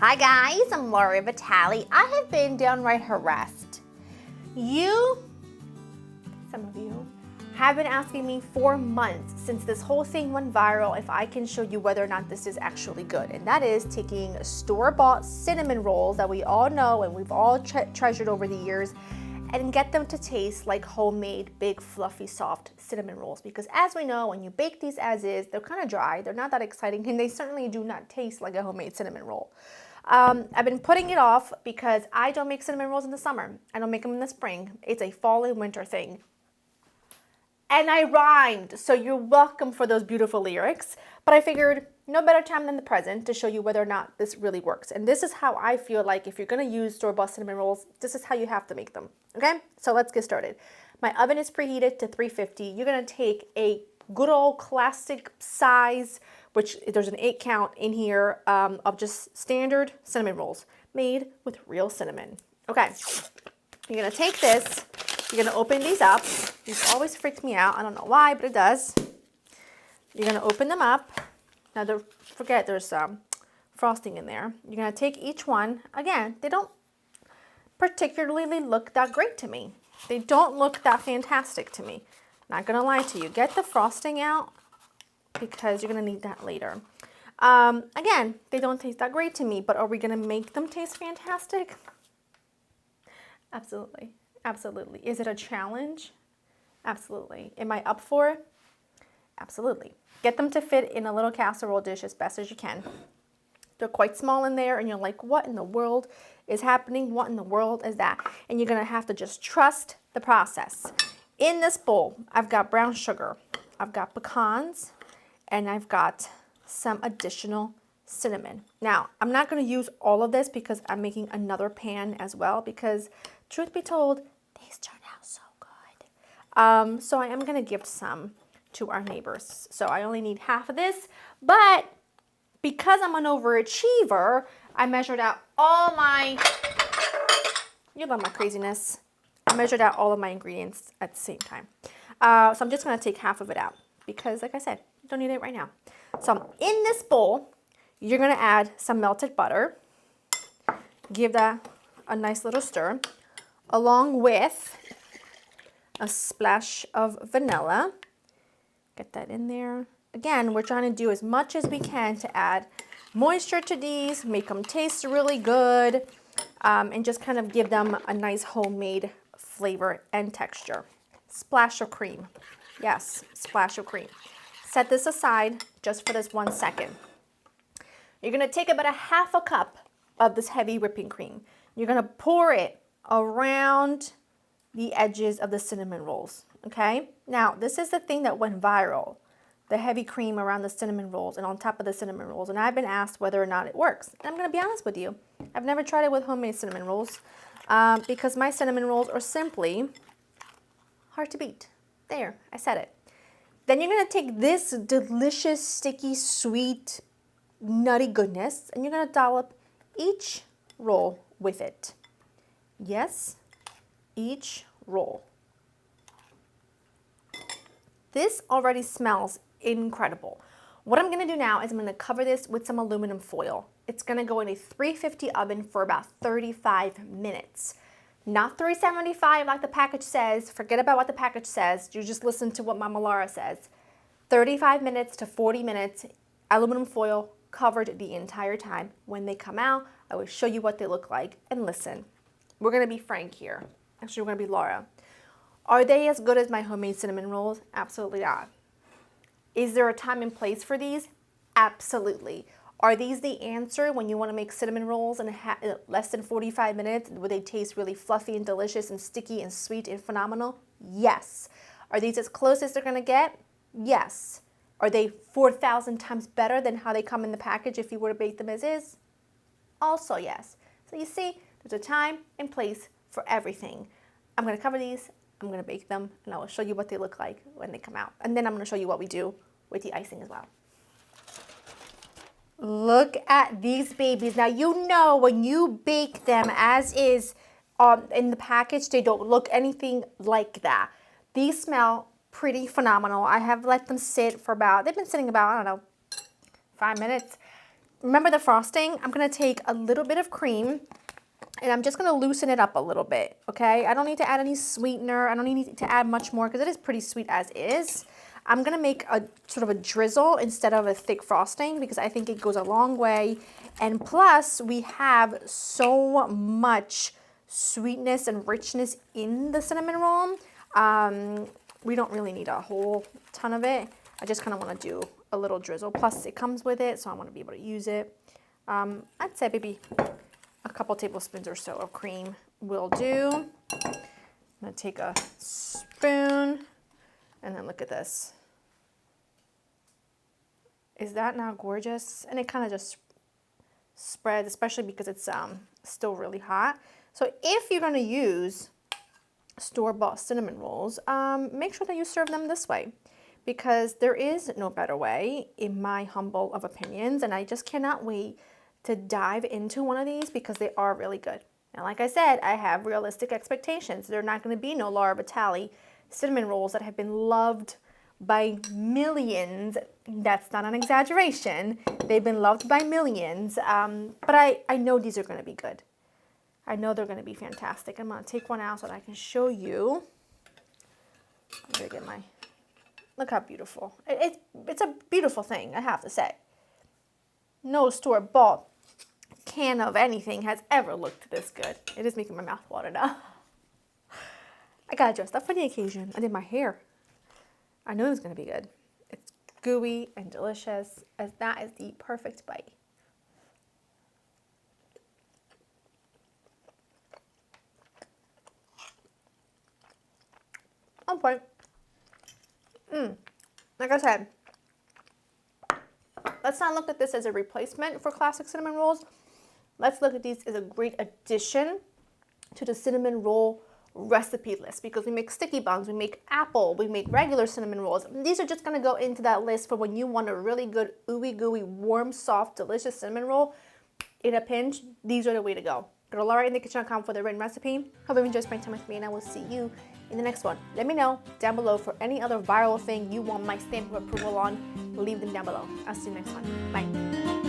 Hi guys, I'm Laura Vitale. I have been downright harassed. Some of you, have been asking me for months since this whole thing went viral if I can show you whether or not this is actually good. And that is taking store-bought cinnamon rolls that we all know and we've all treasured over the years and get them to taste like homemade, big, fluffy, soft cinnamon rolls. Because as we know, when you bake these as is, they're kind of dry, they're not that exciting, and they certainly do not taste like a homemade cinnamon roll. I've been putting it off because I don't make cinnamon rolls in the summer. I don't make them in the spring. It's a fall and winter thing. And I rhymed, so you're welcome for those beautiful lyrics. But I figured no better time than the present to show you whether or not this really works. And this is how I feel like if you're gonna use store-bought cinnamon rolls, this is how you have to make them, okay? So let's get started. My oven is preheated to 350. You're gonna take a good old classic size, which there's an 8 count in here of just standard cinnamon rolls made with real cinnamon. Okay, you're gonna take this, you're gonna open these up. These always freak me out. I don't know why, but it does. You're gonna open them up. Now don't forget there's frosting in there. You're gonna take each one. Again, they don't particularly look that great to me. They don't look that fantastic to me. Not gonna lie to you. Get the frosting out because you're gonna need that later. Again, they don't taste that great to me, but are we gonna make them taste fantastic? Absolutely, absolutely. Is it a challenge? Absolutely. Am I up for it? Absolutely. Get them to fit in a little casserole dish as best as you can. They're quite small in there and you're like, what in the world is happening? What in the world is that? And you're gonna have to just trust the process. In this bowl, I've got brown sugar, I've got pecans, and I've got some additional cinnamon. Now, I'm not gonna use all of this because I'm making another pan as well because truth be told, these turn out so good. So I am gonna gift some to our neighbors. So I only need half of this, but because I'm an overachiever, I measured out all my, you love my craziness. I measured out all of my ingredients at the same time. So I'm just gonna take half of it out because like I said, you don't need it right now. So in this bowl, you're gonna add some melted butter. Give that a nice little stir, along with a splash of vanilla. Get that in there. Again, we're trying to do as much as we can to add moisture to these, make them taste really good, and just kind of give them a nice homemade flavor and texture. Splash of cream. Yes, splash of cream. Set this aside just for this 1 second. You're gonna take about a half a cup of this heavy whipping cream. You're gonna pour it around the edges of the cinnamon rolls, okay? Now, this is the thing that went viral, the heavy cream around the cinnamon rolls and on top of the cinnamon rolls, and I've been asked whether or not it works. And I'm gonna be honest with you, I've never tried it with homemade cinnamon rolls because my cinnamon rolls are simply hard to beat. There, I said it. Then you're gonna take this delicious, sticky, sweet, nutty goodness, and you're gonna dollop each roll with it. Yes, each roll. This already smells incredible. What I'm gonna do now is I'm gonna cover this with some aluminum foil. It's gonna go in a 350 oven for about 35 minutes. Not 375 like the package says. Forget about what the package says. You just listen to what Mama Laura says. 35 minutes to 40 minutes, aluminum foil covered the entire time. When they come out, I will show you what they look like. And listen, we're gonna be frank here. Actually, we're gonna be Laura. Are they as good as my homemade cinnamon rolls? Absolutely not. Is there a time and place for these? Absolutely. Are these the answer when you want to make cinnamon rolls in less than 45 minutes? Would they taste really fluffy and delicious and sticky and sweet and phenomenal? Yes. Are these as close as they're going to get? Yes. Are they 4,000 times better than how they come in the package if you were to bake them as is? Also yes. So you see, there's a time and place for everything. I'm going to cover these, I'm going to bake them, and I will show you what they look like when they come out. And then I'm going to show you what we do with the icing as well. Look at these babies. Now, you know when you bake them as is in the package, they don't look anything like that. These smell pretty phenomenal. I have let them sit for about, they've been sitting about, I don't know, 5 minutes. remember the frosting? I'm gonna take a little bit of cream and I'm just gonna loosen it up a little bit, okay? I don't need to add any sweetener. I don't need to add much more because it is pretty sweet as is. I'm gonna make a sort of a drizzle instead of a thick frosting because I think it goes a long way. And plus we have so much sweetness and richness in the cinnamon roll. We don't really need a whole ton of it. I just kind of want to do a little drizzle. Plus it comes with it, so I want to be able to use it. I'd say maybe a couple tablespoons or so of cream will do. I'm gonna take a spoon and then look at this. Is that not gorgeous? And it kind of just spreads, especially because it's still really hot. So if you're gonna use store-bought cinnamon rolls, make sure that you serve them this way because there is no better way, in my humble of opinions, and I just cannot wait to dive into one of these because they are really good. And like I said, I have realistic expectations. They're not going to be no Laura Vitale cinnamon rolls that have been loved by millions. That's not an exaggeration. They've been loved by millions, but I know these are going to be good. I know they're going to be fantastic. I'm going to take one out so that I can show you. I'm going to get my, look how beautiful. It's a beautiful thing, I have to say. No store-bought can of anything has ever looked this good. It is making my mouth water now. I got dressed up for the occasion. I did my hair. I knew it was going to be good. It's gooey and delicious, as that is the perfect bite. On point. Like I said, let's not look at this as a replacement for classic cinnamon rolls. Let's look at these as a great addition to the cinnamon roll recipe list because we make sticky buns, we make apple, we make regular cinnamon rolls. These are just going to go into that list for when you want a really good ooey gooey, warm, soft, delicious cinnamon roll in a pinch. These are the way to go. Go to laurainthekitchen.com for the written recipe. Hope you enjoyed spending time with me, and I will see you in the next one. Let me know down below for any other viral thing you want my stamp of approval on. Leave them down below. I'll see you next one. Bye.